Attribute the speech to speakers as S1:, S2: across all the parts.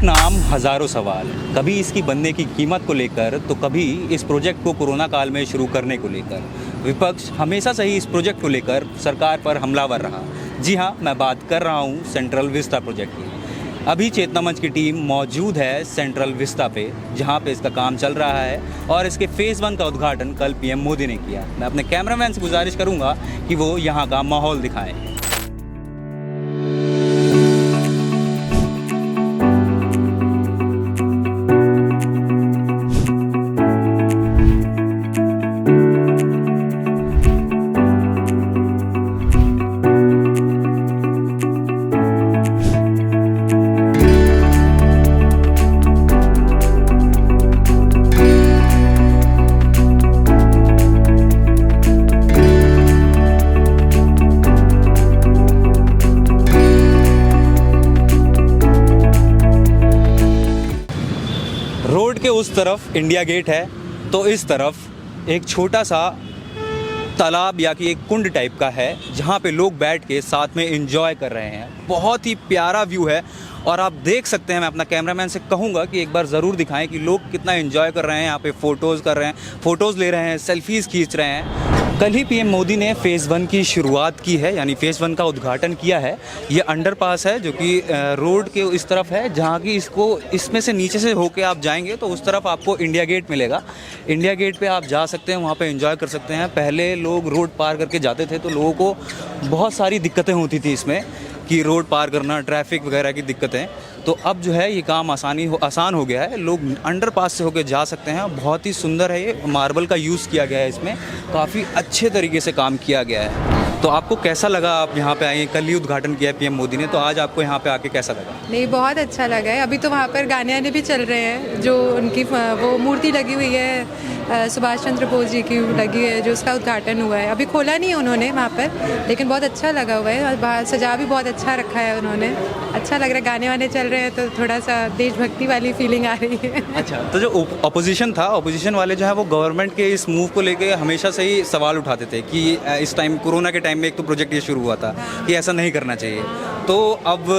S1: एक नाम हज़ारों सवाल, कभी इसकी बनने की कीमत को लेकर तो कभी इस प्रोजेक्ट को कोरोना काल में शुरू करने को लेकर। विपक्ष हमेशा से ही इस प्रोजेक्ट को लेकर सरकार पर हमलावर रहा। जी हाँ, मैं बात कर रहा हूँ सेंट्रल विस्टा प्रोजेक्ट की। अभी चेतना मंच की टीम मौजूद है सेंट्रल विस्टा पे, जहाँ पे इसका काम चल रहा है और इसके फेज़ 1 का उद्घाटन कल पीएम मोदी ने किया। मैं अपने कैमरामैन से गुजारिश करूँगा कि वो यहाँ का माहौल दिखाएँ। रोड के उस तरफ इंडिया गेट है, तो इस तरफ एक छोटा सा तालाब या कि एक कुंड टाइप का है, जहाँ पे लोग बैठ के साथ में एंजॉय कर रहे हैं। बहुत ही प्यारा व्यू है और आप देख सकते हैं। मैं अपना कैमरामैन से कहूँगा कि एक बार ज़रूर दिखाएं कि लोग कितना एंजॉय कर रहे हैं। यहाँ पे फ़ोटोज़ कर रहे हैं, फ़ोटोज़ ले रहे हैं, सेल्फीज़ खींच रहे हैं। कल ही पीएम मोदी ने फ़ेज़ 1 की शुरुआत की है, यानी फ़ेज़ 1 का उद्घाटन किया है। ये अंडरपास है जो कि रोड के इस तरफ है, जहाँ की इसमें से नीचे से होके आप जाएंगे तो उस तरफ आपको इंडिया गेट मिलेगा। इंडिया गेट पे आप जा सकते हैं, वहाँ पे एंजॉय कर सकते हैं। पहले लोग रोड पार करके जाते थे तो लोगों को बहुत सारी दिक्कतें होती थी इसमें, कि रोड पार करना, ट्रैफिक वगैरह की दिक्कतें। तो अब जो है ये काम आसान हो गया है, लोग अंडरपास से होकर जा सकते हैं। बहुत ही सुंदर है, ये मार्बल का यूज़ किया गया है, इसमें काफ़ी अच्छे तरीके से काम किया गया है। तो आपको कैसा लगा? आप यहाँ पे आए, कल ही उद्घाटन किया है पीएम मोदी ने, तो आज आपको यहाँ पे आके कैसा लगा?
S2: नहीं, बहुत अच्छा लगा है। अभी तो वहाँ पर गाने आने भी चल रहे हैं, जो उनकी वो मूर्ति लगी हुई है सुभाष चंद्र बोस जी की लगी है, जो उसका उद्घाटन हुआ है। अभी खोला नहीं है उन्होंने वहाँ पर, लेकिन बहुत अच्छा लगा हुआ है और बाहर सजा भी बहुत अच्छा रखा है उन्होंने। अच्छा लग रहा है, गाने वाने चल रहे हैं तो थोड़ा सा देशभक्ति वाली फीलिंग आ रही है।
S1: अच्छा, तो जो अपोजिशन था, अपोजिशन वाले जो है वो गवर्नमेंट के इस मूव को लेके हमेशा से ही सवाल उठाते थे कि इस टाइम कोरोना के टाइम में एक तो प्रोजेक्ट ये शुरू हुआ था कि ऐसा नहीं करना चाहिए। तो अब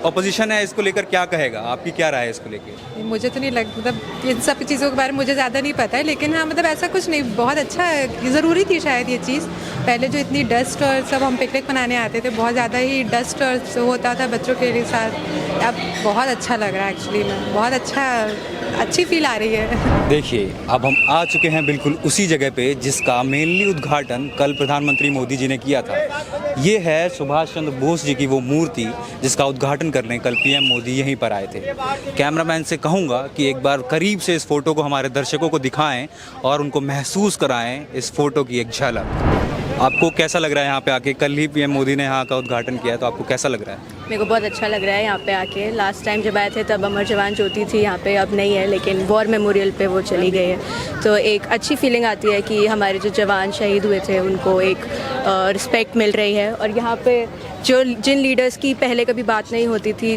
S1: अपोजिशन है, इसको लेकर क्या कहेगा? आपकी क्या राय है इसको लेकर?
S2: मुझे तो नहीं लगता, मतलब इन सब चीज़ों के बारे में मुझे ज़्यादा नहीं पता है, लेकिन हाँ मतलब ऐसा कुछ नहीं, बहुत अच्छा है। ज़रूरी थी शायद ये चीज़। पहले जो इतनी डस्ट और सब हम पिकनिक मनाने आते थे, बहुत ज़्यादा ही डस्ट और होता था बच्चों के साथ। अब बहुत अच्छा लग रहा है एक्चुअली में, बहुत अच्छी फील आ रही है।
S1: देखिए, अब हम आ चुके हैं बिल्कुल उसी जगह पे जिसका मेनली उद्घाटन कल प्रधानमंत्री मोदी जी ने किया था। ये है सुभाष चंद्र बोस जी की वो मूर्ति, जिसका उद्घाटन करने कल पीएम मोदी यहीं पर आए थे। कैमरामैन से कहूँगा कि एक बार करीब से इस फ़ोटो को हमारे दर्शकों को दिखाएं और उनको महसूस कराएं इस फ़ोटो की एक झलक। आपको कैसा लग रहा है यहाँ पे आके? कल ही पीएम मोदी ने यहाँ का उद्घाटन किया है, तो आपको कैसा लग रहा है?
S3: मेरे को बहुत अच्छा लग रहा है यहाँ पे आके। लास्ट टाइम जब आए थे तब अमर जवान ज्योति थी यहाँ पे, अब नहीं है, लेकिन वॉर मेमोरियल पे वो चली गई है। तो एक अच्छी फीलिंग आती है कि हमारे जो जवान शहीद हुए थे उनको एक रिस्पेक्ट मिल रही है। और यहाँ पे जिन लीडर्स की पहले कभी बात नहीं होती थी,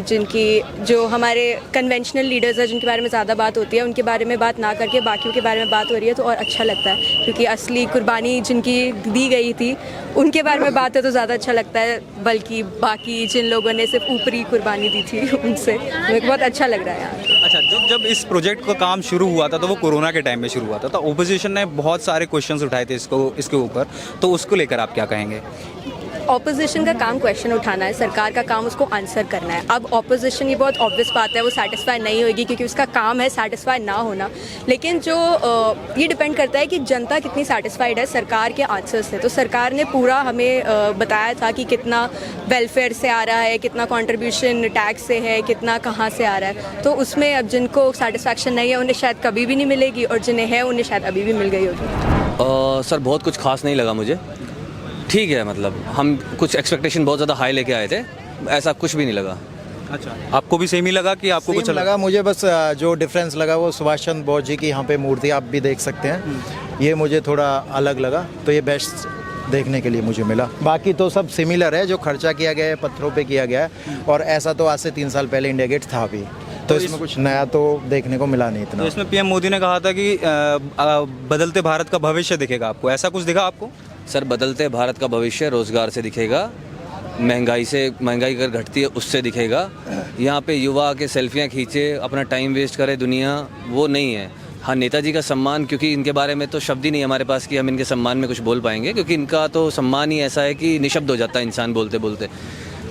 S3: जो हमारे कन्वेंशनल लीडर्स हैं जिनके बारे में ज़्यादा बात होती है, उनके बारे में बात ना करके बाकियों के बारे में बात हो रही है, तो और अच्छा लगता है। क्योंकि असली कुर्बानी जिनकी दी गई थी उनके बारे में बात है तो ज़्यादा अच्छा लगता है, बल्कि बाकी जिन लोगों ने सिर्फ ऊपरी कुर्बानी दी थी उनसे। मेरे को बहुत अच्छा लग रहा है यहाँ।
S1: अच्छा, जब इस प्रोजेक्ट का काम शुरू हुआ था तो वो कोरोना के टाइम में शुरू हुआ था, तो ओपोजिशन ने बहुत सारे क्वेश्चंस उठाए थे इसके ऊपर, तो उसको लेकर आप क्या कहेंगे?
S3: ऑपोजिशन का काम क्वेश्चन उठाना है, सरकार का काम उसको आंसर करना है। अब ऑपोजिशन, ये बहुत ऑब्वियस बात है, वो सेटिस्फाई नहीं होगी क्योंकि उसका काम है सेटिस्फाई ना होना। लेकिन जो ये डिपेंड करता है कि जनता कितनी सेटिस्फाइड है सरकार के आंसर से। तो सरकार ने पूरा हमें बताया था कि कितना वेलफेयर से आ रहा है, कितना कंट्रीब्यूशन टैक्स से है, कितना कहाँ से आ रहा है। तो उसमें अब जिनको सेटिस्फैक्शन नहीं है उन्हें शायद कभी भी नहीं मिलेगी, और जिन्हें है उन्हें शायद अभी भी मिल गई होगी।
S4: सर बहुत कुछ खास नहीं लगा मुझे। ठीक है, मतलब हम कुछ एक्सपेक्टेशन बहुत ज़्यादा हाई लेके आए थे, ऐसा कुछ भी नहीं लगा।
S1: अच्छा, आपको भी सेम ही लगा कि आपको कुछ
S5: लगा? मुझे बस जो डिफरेंस लगा वो सुभाष चंद्र बोस जी की यहाँ पे मूर्ति आप भी देख सकते हैं, ये मुझे थोड़ा अलग लगा, तो ये बेस्ट देखने के लिए मुझे मिला। बाकी तो सब सिमिलर है, जो खर्चा किया गया है पत्थरों पे किया गया है, और ऐसा तो आज से 3 साल पहले इंडिया गेट था भी, तो इसमें कुछ नया तो देखने को मिला नहीं इतना।
S1: तो इसमें पीएम मोदी ने कहा था कि बदलते भारत का भविष्य दिखेगा आपको, ऐसा कुछ दिखा आपको?
S4: सर बदलते भारत का भविष्य रोज़गार से दिखेगा, महंगाई अगर घटती है उससे दिखेगा। यहाँ पे युवा के सेल्फियाँ खींचे, अपना टाइम वेस्ट करे दुनिया, वो नहीं है। हाँ, नेताजी का सम्मान, क्योंकि इनके बारे में तो शब्द ही नहीं हमारे पास कि हम इनके सम्मान में कुछ बोल पाएंगे, क्योंकि इनका तो सम्मान ही ऐसा है कि निशब्द हो जाता है इंसान बोलते बोलते।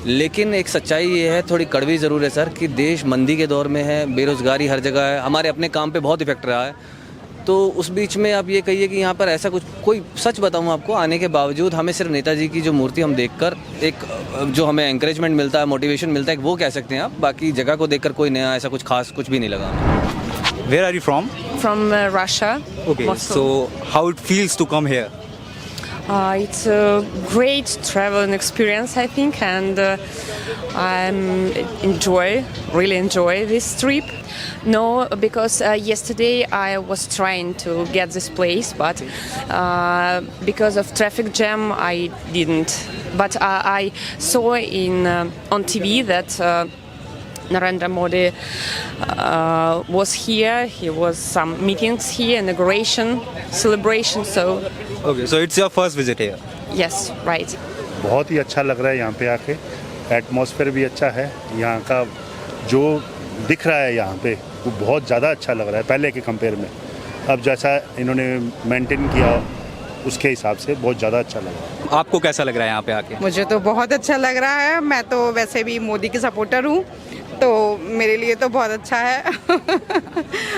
S4: लेकिन एक सच्चाई ये है, थोड़ी कड़वी ज़रूर है सर, कि देश मंदी के दौर में है, बेरोज़गारी हर जगह है, हमारे अपने काम पे बहुत इफेक्ट रहा है। तो उस बीच में आप ये कहिए कि यहाँ पर ऐसा कुछ, कोई सच बताऊँ आपको, आने के बावजूद हमें सिर्फ नेताजी की जो मूर्ति हम देखकर एक जो हमें एंकरेजमेंट मिलता है, मोटिवेशन मिलता है, वो कह सकते हैं आप। बाकी जगह को देखकर कोई नया ऐसा कुछ खास कुछ भी नहीं लगा हमें।
S1: Where are you from?
S6: From Russia.
S1: Okay,
S6: Moscow.
S1: so how it feels to come here?
S6: It's a great traveling experience, I think, and really enjoy this trip. No, because yesterday I was trying to get this place, but because of traffic jam, I didn't. But I saw on TV that Narendra Modi was here. He was some meetings here, inauguration, celebration. So
S1: Okay, so it's your first visit here.
S6: yes, right.
S7: बहुत ही अच्छा लग रहा है यहाँ पे आके। Atmosphere भी अच्छा है, यहाँ का जो दिख रहा है यहाँ पे वो बहुत ज़्यादा अच्छा लग रहा है पहले के कंपेयर में। अब जैसा इन्होंने मेंटेन किया उसके हिसाब से बहुत ज़्यादा अच्छा लग रहा है।
S1: आपको कैसा लग रहा है यहाँ पे आके?
S8: मुझे तो बहुत अच्छा लग रहा है। मैं तो वैसे भी मोदी की सपोर्टर हूँ, तो मेरे लिए तो बहुत अच्छा है।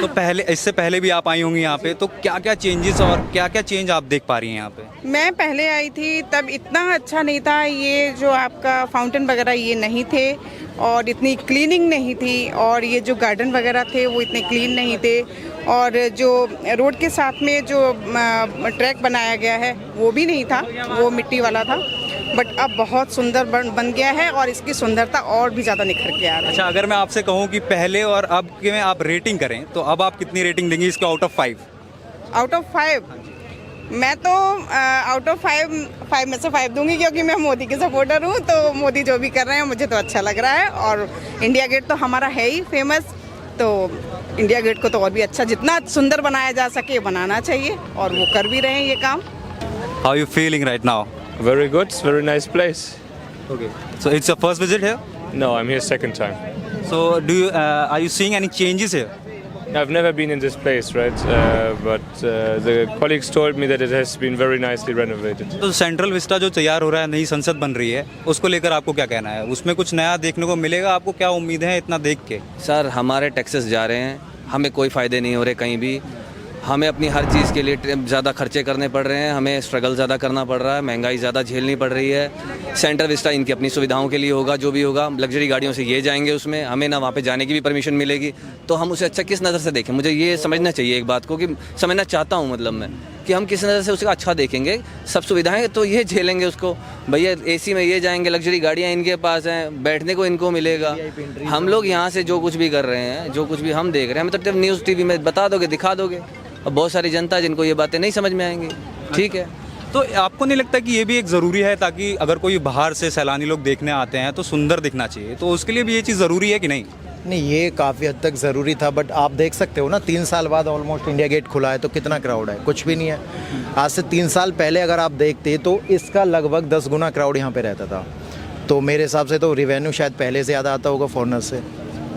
S1: तो पहले, इससे पहले भी आप आई होंगी यहाँ पे, तो क्या क्या चेंजेस और क्या क्या चेंज आप देख पा रही हैं यहाँ पे?
S8: मैं पहले आई थी तब इतना अच्छा नहीं था, ये जो आपका फाउंटेन वगैरह ये नहीं थे, और इतनी क्लीनिंग नहीं थी, और ये जो गार्डन वगैरह थे वो इतने क्लीन नहीं थे, और जो रोड के साथ में जो ट्रैक बनाया गया है वो भी नहीं था, वो मिट्टी वाला था। बट अब बहुत सुंदर बन गया है, और इसकी सुंदरता और भी ज़्यादा निखर के आ रही है।
S1: अच्छा, अगर मैं आपसे कहूँ कि पहले और अब के में आप रेटिंग करें, तो अब आप कितनी रेटिंग देंगी इसको आउट ऑफ 5?
S8: आउट ऑफ 5 मैं तो आउट ऑफ 5 में से 5 दूंगी, क्योंकि मैं मोदी की सपोर्टर हूँ। तो मोदी जो भी कर रहे हैं मुझे तो अच्छा लग रहा है, और इंडिया गेट तो हमारा है ही फेमस, तो इंडिया गेट को तो और भी अच्छा, जितना सुंदर बनाया जा सके बनाना चाहिए, और वो कर भी रहे हैं ये काम।
S1: How you feeling right now?
S9: Very good, it's a very nice place.
S1: Okay, so it's your first visit here?
S9: No, I'm here second time.
S1: So do you are you seeing any changes here?
S9: I've never been in this place, right? But the colleagues told me that it has been very nicely renovated.
S1: तो central Vista जो तैयार हो रहा है, नई संसद बन रही है, उसको लेकर आपको क्या कहना है? उसमें कुछ नया देखने को मिलेगा? आपको क्या उम्मीद है इतना देख के?
S4: सर, हमारे टैक्सेस जा रहे हैं, हमें कोई फ़ायदे नहीं हो रहे कहीं भी। हमें अपनी हर चीज़ के लिए ज़्यादा खर्चे करने पड़ रहे हैं, हमें स्ट्रगल ज़्यादा करना पड़ रहा है, महंगाई ज़्यादा झेलनी पड़ रही है। सेंट्रल विस्टा इनकी अपनी सुविधाओं के लिए होगा, जो भी होगा, लग्जरी गाड़ियों से ये जाएंगे उसमें, हमें ना वहाँ पे जाने की भी परमिशन मिलेगी। तो हम उसे अच्छा किस नज़र से देखें? मुझे ये समझना चाहिए एक बात को, कि समझना चाहता हूँ मतलब मैं, कि हम किस नज़र से उसका अच्छा देखेंगे। सब सुविधाएं तो ये झेलेंगे उसको, भैया एसी में ये जाएंगे, लग्जरी गाड़ियाँ इनके पास हैं, बैठने को इनको मिलेगा। हम लोग यहाँ से जो कुछ भी कर रहे हैं, जो कुछ भी हम देख रहे हैं, हमें तो न्यूज़ टीवी में बता दोगे, दिखा दोगे। अब बहुत सारी जनता जिनको ये बातें नहीं समझ में आएंगी, ठीक है।
S1: तो आपको नहीं लगता कि ये भी एक ज़रूरी है, ताकि अगर कोई बाहर से सैलानी लोग देखने आते हैं तो सुंदर दिखना चाहिए, तो उसके लिए भी ये चीज़ ज़रूरी है कि नहीं?
S5: नहीं, ये काफ़ी हद तक ज़रूरी था, बट आप देख सकते हो ना, 3 साल बाद ऑलमोस्ट इंडिया गेट खुला है, तो कितना क्राउड है? कुछ भी नहीं है। आज से 3 साल पहले अगर आप देखते तो इसका लगभग 10 गुना क्राउड यहाँ पे रहता था। तो मेरे हिसाब से तो रिवेन्यू शायद पहले से ज़्यादा आता होगा फॉरनर से,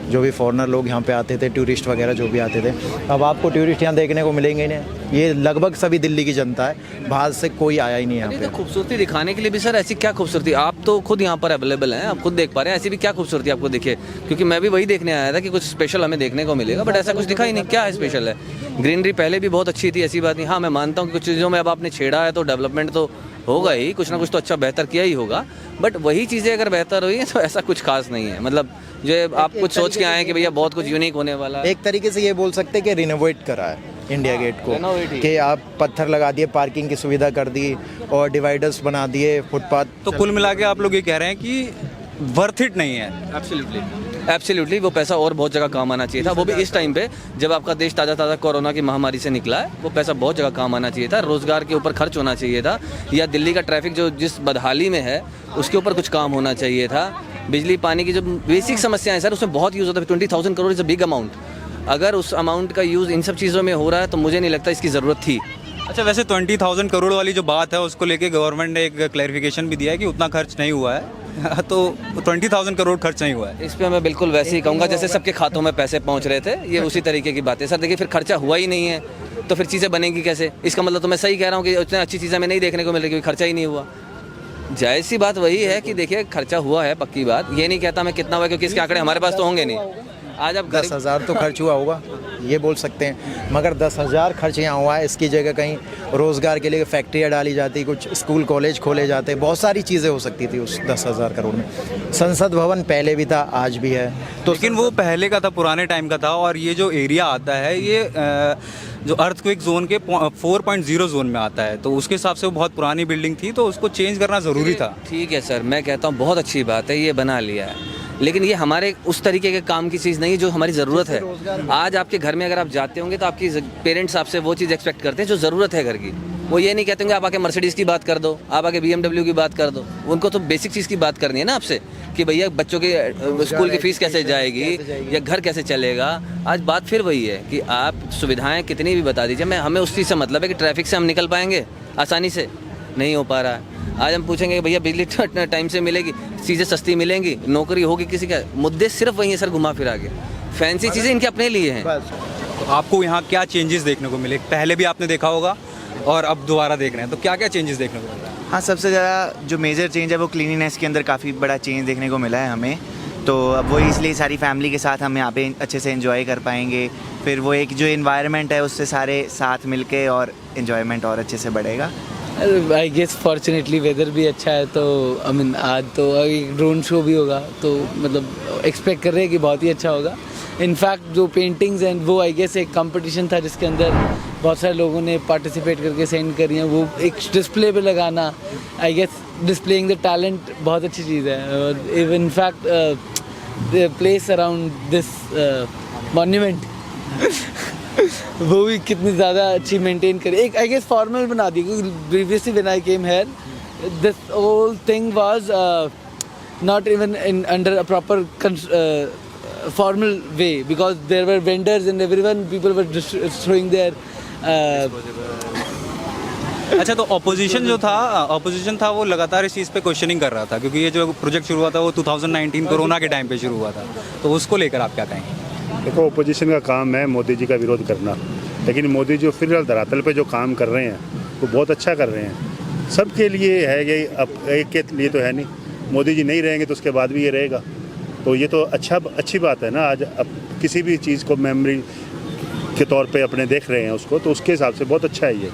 S5: जो भी फॉरनर लोग यहाँ पे आते थे, टूरिस्ट वगैरह जो भी आते थे। अब आपको टूरिस्ट यहाँ देखने को मिलेंगे ही नहीं। ये लगभग सभी दिल्ली की जनता है, बाहर से कोई आया ही नहीं यहाँ पे।
S4: तो खूबसूरती दिखाने के लिए भी सर, ऐसी क्या खूबसूरती? आप तो खुद यहाँ पर अवेलेबल हैं, आप खुद देख पा रहे हैं, ऐसी भी क्या खूबसूरती आपको दिखे? क्योंकि मैं भी वही देखने आया था कि कुछ स्पेशल हमें देखने को मिलेगा, बट ऐसा कुछ दिखा ही नहीं। क्या है स्पेशल है? ग्रीनरी पहले भी बहुत अच्छी थी, ऐसी बात नहीं। हाँ, मैं मानता हूँ कि कुछ चीज़ों में अब आपने छेड़ा है तो डेवलपमेंट तो होगा ही, कुछ ना कुछ तो अच्छा बेहतर किया ही होगा, बट वही चीज़ें अगर बेहतर हुई हैं तो ऐसा कुछ खास नहीं है। मतलब जो आप कुछ सोच के आए हैं कि भैया बहुत कुछ यूनिक होने वाला है।
S5: एक तरीके से ये बोल सकते हैं कि रिनोवेट करा है इंडिया गेट को, कि आप पत्थर लगा दिए, पार्किंग की सुविधा कर दी, और डिवाइडर्स बना दिए, फुटपाथ।
S1: तो कुल मिला के आप लोग ये कह रहे हैं कि वर्थ इट नहीं है?
S4: एब्सोल्युटली वो पैसा और बहुत जगह काम आना चाहिए था, वो भी इस टाइम पे जब आपका देश ताज़ा कोरोना की महामारी से निकला है। वो पैसा बहुत जगह काम आना चाहिए था, रोज़गार के ऊपर खर्च होना चाहिए था, या दिल्ली का ट्रैफिक जो जिस बदहाली में है उसके ऊपर कुछ काम होना चाहिए था। बिजली पानी की जो बेसिक समस्याएं सर, उसमें बहुत यूज़ होता है। 20,000 crore is a big amount. अगर उस अमाउंट का यूज़ इन सब चीज़ों में हो रहा है तो मुझे नहीं लगता इसकी ज़रूरत थी।
S1: अच्छा, वैसे 20,000 करोड़ वाली जो बात है उसको लेके गवर्नमेंट ने एक क्लैरिफिकेशन भी दिया है कि उतना खर्च नहीं हुआ है, तो 20,000 करोड़ खर्च नहीं हुआ है।
S4: इस पे मैं बिल्कुल वैसे ही कहूँगा जैसे सबके खातों में पैसे पहुँच रहे थे, ये उसी तरीके की बात है सर। देखिए फिर खर्चा हुआ ही नहीं है तो फिर चीज़ें बनेंगी कैसे? इसका मतलब तो मैं सही कह रहा हूँ कि उतनी अच्छी चीज़ें हमें नहीं देखने को मिल रही क्योंकि खर्चा ही नहीं हुआ। जायज़ सी बात वही है कि देखिए खर्चा हुआ है, पक्की बात। ये नहीं कहता मैं कितना हुआ क्योंकि इसके आंकड़े हमारे पास तो होंगे नहीं। आज आप
S5: 10,000 तो खर्च हुआ होगा, ये बोल सकते हैं, मगर 10,000 खर्च यहाँ हुआ है। इसकी जगह कहीं रोज़गार के लिए फैक्ट्रियाँ डाली जाती, कुछ स्कूल कॉलेज खोले जाते, बहुत सारी चीज़ें हो सकती थी उस 10,000 करोड़ में। संसद भवन पहले भी था, आज भी है, तो
S1: लेकिन वो पहले का था, पुराने टाइम का था। और ये जो एरिया आता है ये जो अर्थक्वेक जोन के 4.0 जोन में आता है, तो उसके हिसाब से वो बहुत पुरानी बिल्डिंग थी, तो उसको चेंज करना ज़रूरी था।
S4: ठीक है सर, मैं कहता हूँ बहुत अच्छी बात है, ये बना लिया है, लेकिन ये हमारे उस तरीके के काम की चीज़ नहीं है जो हमारी ज़रूरत है। आज आपके घर में अगर आप जाते होंगे तो आपकी पेरेंट्स आपसे वो चीज़ एक्सपेक्ट करते हैं जो ज़रूरत है घर की। वो ये नहीं कहते होंगे आप आके मर्सिडीज़ की बात कर दो, आप आके BMW की बात कर दो। उनको तो बेसिक चीज़ की बात करनी है ना आपसे कि भैया बच्चों के स्कूल की फ़ीस कैसे जाएगी या घर कैसे चलेगा। आज बात फिर वही है कि आप सुविधाएँ कितनी भी बता दीजिए, मैं हमें उस चीज़ से मतलब है कि ट्रैफिक से हम निकल पाएंगे आसानी से, नहीं हो पा रहा है। आज हम पूछेंगे भैया बिजली टाइम से मिलेगी, चीज़ें सस्ती मिलेंगी, नौकरी होगी किसी का, मुद्दे सिर्फ वही है सर, घुमा फिरा के फैंसी चीज़ें इनके अपने लिए हैं।
S1: तो आपको यहाँ क्या चेंजेस देखने को मिले? पहले भी आपने देखा होगा और अब दोबारा देख रहे हैं, तो क्या क्या चेंजेस देखने को मिल रहा है?
S10: हाँ, सबसे ज़्यादा जो मेजर चेंज है वो क्लीनिनेस के अंदर काफ़ी बड़ा चेंज देखने को मिला है हमें। तो अब वो इसलिए सारी फैमिली के साथ हम यहाँ पे अच्छे से एंजॉय कर पाएंगे। फिर वो एक जो इन्वायरमेंट है उससे सारे साथ मिलके और एंजॉयमेंट और अच्छे से बढ़ेगा।
S11: आई गेस फॉर्चुनेटली वेदर भी अच्छा है, तो आई मीन आज तो एक ड्रोन शो भी होगा, तो मतलब एक्सपेक्ट कर रहे हैं कि बहुत ही अच्छा होगा। इनफैक्ट जो पेंटिंग्स एंड वो आई गेस एक कंपटीशन था जिसके अंदर बहुत सारे लोगों ने पार्टिसिपेट करके सेंड करी हैं, वो एक डिस्प्ले पे लगाना, I guess displaying the talent बहुत अच्छी चीज़ है। और in fact the place around this monument वो भी कितनी ज़्यादा अच्छी मेंटेन करे, एक आई गेस फॉर्मल बना दी, क्योंकि previously when I came here this whole thing was not even in under a proper formal way because there were vendors and everyone people were just throwing their
S1: अच्छा, तो opposition था वो लगातार इस चीज़ पे क्वेश्चनिंग कर रहा था, क्योंकि ये जो प्रोजेक्ट शुरू हुआ था वो 2019 कोरोना के टाइम पे शुरू हुआ था, तो उसको लेकर आप क्या कहेंगे?
S7: देखो, ऑपोजिशन का काम है मोदी जी का विरोध करना, लेकिन मोदी जो फिर धरातल पे जो काम कर रहे हैं वो बहुत अच्छा कर रहे हैं। सबके लिए है ये, अब एक के लिए तो है नहीं। मोदी जी नहीं रहेंगे तो उसके बाद भी ये रहेगा, तो ये तो अच्छी बात है ना। आज अब किसी भी चीज़ को मेमोरी के तौर पे अपने देख रहे हैं उसको, तो उसके हिसाब से बहुत अच्छा है ये।